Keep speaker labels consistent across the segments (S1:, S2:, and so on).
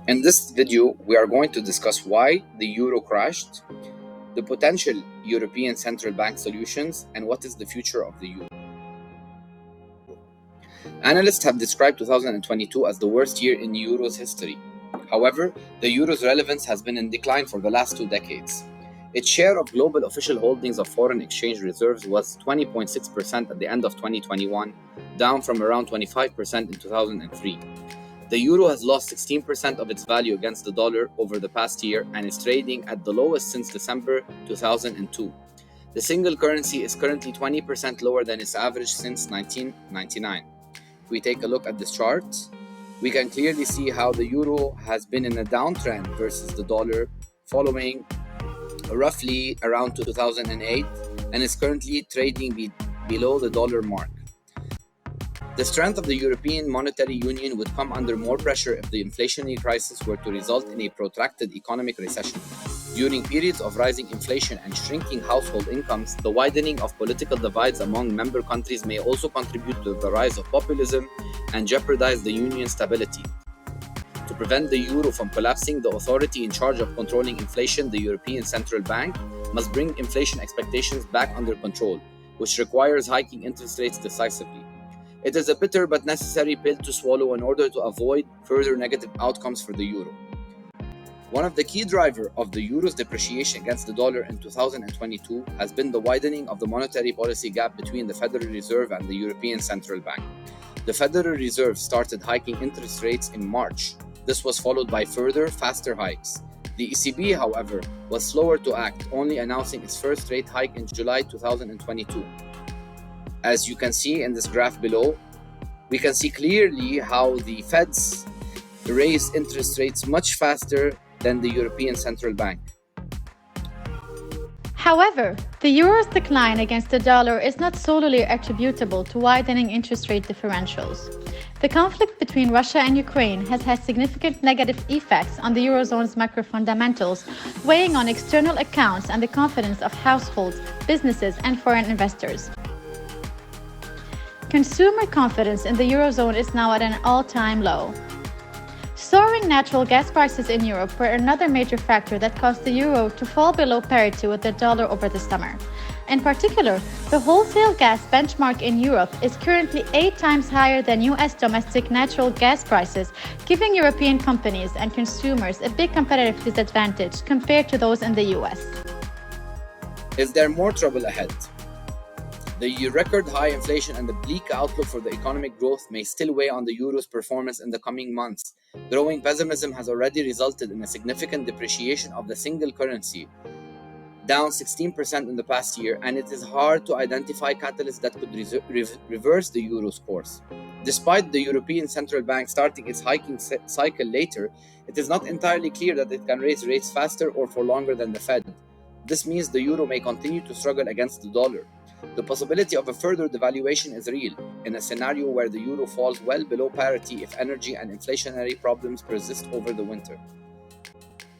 S1: In this video, we are going to discuss why the euro crashed, the potential European Central Bank solutions, and what is the future of the euro. Analysts have described 2022 as the worst year in the euro's history. However, the euro's relevance has been in decline for the last 2 decades. Its share of global official holdings of foreign exchange reserves was 20.6% at the end of 2021, down from around 25% in 2003. The euro has lost 16% of its value against the dollar over the past year and is trading at the lowest since December 2002. The single currency is currently 20% lower than its average since 1999. If we take a look at this chart, we can clearly see how the euro has been in a downtrend versus the dollar following roughly around 2008 and is currently trading below the dollar mark. The strength of the European Monetary Union would come under more pressure if the inflationary crisis were to result in a protracted economic recession. During periods of rising inflation and shrinking household incomes, the widening of political divides among member countries may also contribute to the rise of populism and jeopardize the union's stability. To prevent the euro from collapsing, the authority in charge of controlling inflation, the European Central Bank, must bring inflation expectations back under control, which requires hiking interest rates decisively. It is a bitter but necessary pill to swallow in order to avoid further negative outcomes for the euro. One of the key drivers of the euro's depreciation against the dollar in 2022 has been the widening of the monetary policy gap between the Federal Reserve and the European Central Bank. The Federal Reserve started hiking interest rates in March. This was followed by further, faster hikes. The ECB, however, was slower to act, only announcing its first rate hike in July 2022. As you can see in this graph below, we can see clearly how the Feds raised interest rates much faster than the European Central Bank.
S2: However, the euro's decline against the dollar is not solely attributable to widening interest rate differentials. The conflict between Russia and Ukraine has had significant negative effects on the eurozone's macro fundamentals, weighing on external accounts and the confidence of households, businesses, and foreign investors. Consumer confidence in the eurozone is now at an all-time low. Soaring natural gas prices in Europe were another major factor that caused the euro to fall below parity with the dollar over the summer. In particular, the wholesale gas benchmark in Europe is currently 8 times higher than US domestic natural gas prices, giving European companies and consumers a big competitive disadvantage compared to those in the US.
S1: Is there more trouble ahead? The record high inflation and the bleak outlook for the economic growth may still weigh on the euro's performance in the coming months. Growing pessimism has already resulted in a significant depreciation of the single currency, down 16% in the past year, and it is hard to identify catalysts that could reverse the euro's course. Despite the European Central Bank starting its hiking cycle later, it is not entirely clear that it can raise rates faster or for longer than the Fed. This means the euro may continue to struggle against the dollar. The possibility of a further devaluation is real, in a scenario where the euro falls well below parity if energy and inflationary problems persist over the winter.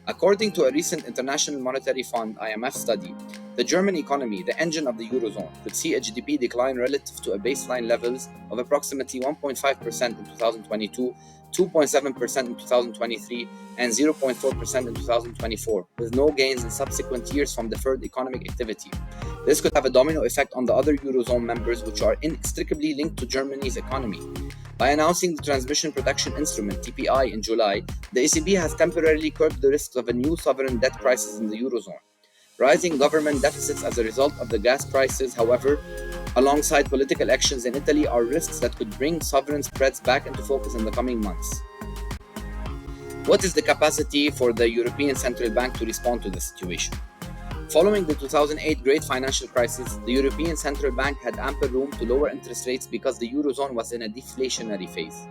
S1: According to a recent International Monetary Fund (IMF) study, the German economy, the engine of the eurozone, could see a GDP decline relative to a baseline levels of approximately 1.5% in 2022, 2.7% in 2023, and 0.4% in 2024, with no gains in subsequent years from deferred economic activity. This could have a domino effect on the other eurozone members, which are inextricably linked to Germany's economy. By announcing the Transmission Protection Instrument (TPI) in July, the ECB has temporarily curbed the risks of a new sovereign debt crisis in the eurozone. Rising government deficits as a result of the gas prices, however, alongside political actions in Italy, are risks that could bring sovereign spreads back into focus in the coming months. What is the capacity for the European Central Bank to respond to the situation? Following the 2008 Great Financial Crisis, the European Central Bank had ample room to lower interest rates because the eurozone was in a deflationary phase.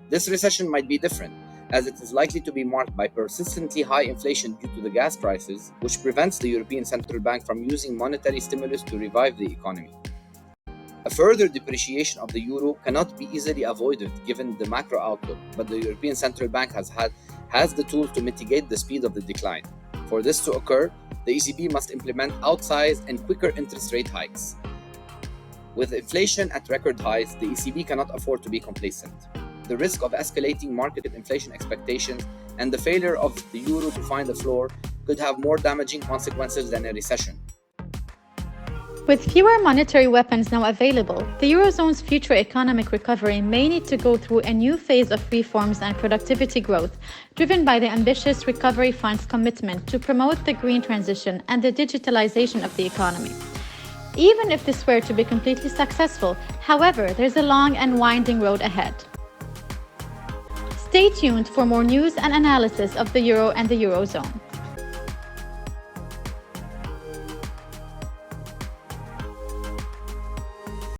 S1: This recession might be different, as it is likely to be marked by persistently high inflation due to the gas prices, which prevents the European Central Bank from using monetary stimulus to revive the economy. A further depreciation of the euro cannot be easily avoided given the macro outlook, but the European Central Bank has the tools to mitigate the speed of the decline. For this to occur, the ECB must implement outsized and quicker interest rate hikes. With inflation at record highs, the ECB cannot afford to be complacent. the risk of escalating market inflation expectations and the failure of the euro to find a floor could have more damaging consequences than a recession.
S2: With fewer monetary weapons now available, the Eurozone's future economic recovery may need to go through a new phase of reforms and productivity growth, driven by the ambitious Recovery Fund's commitment to promote the green transition and the digitalization of the economy. Even if this were to be completely successful, however, there's a long and winding road ahead. Stay tuned for more news and analysis of the Euro and the Eurozone.